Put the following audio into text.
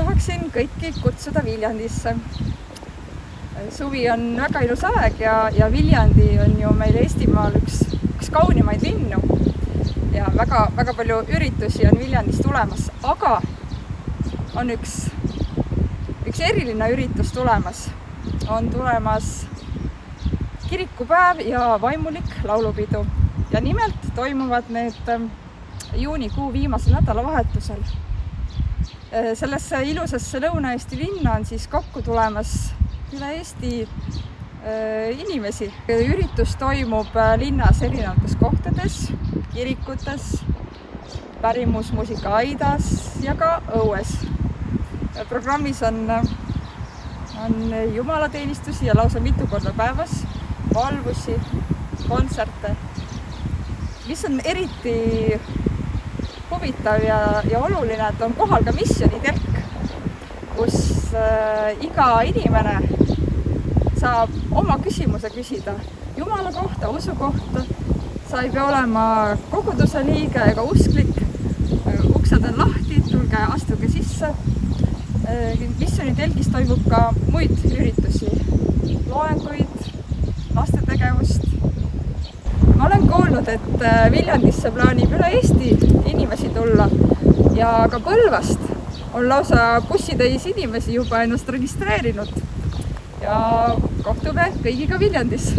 tahaksin kõiki kutsuda Viljandisse. Suvi on väga ilus aeg ja Viljandi on ju meil Eestimaal üks kaunimaid linnu ja väga palju üritusi on Viljandis tulemas, aga on üks eriline üritus tulemas. On tulemas kirikupäev ja vaimulik laulupidu ja nimelt toimuvad need juunikuu viimasel nädalavahetusel. Sellesse ilusasse Lõuna-Eesti linna on siis kokku tulemas üle Eesti inimesi. Üritus toimub linnas erinevates kohtades, kirikutes, pärimusmuusikaaidas ja ka õues. Programmis on jumalateenistusi ja lausa mitu korda päevas, valvusi, kontserte. Mis on eriti huvitav ja oluline, et on kohal ka missionitelk, kus iga inimene saab oma küsimuse küsida Jumala kohta, usu kohta. Sa ei pea olema koguduse liige ega usklik. Uksed on lahti, tulge, astuge sisse. Missionitelgis toimub ka muid üritusi, loenguid, lastetegevust. Ma olen kuulnud, et Viljandisse plaanib üle Eesti inimesi tulla ja ka Põlvast on lausa bussitäis inimesi juba ennast registreerinud ja kohtume kõigiga Viljandis.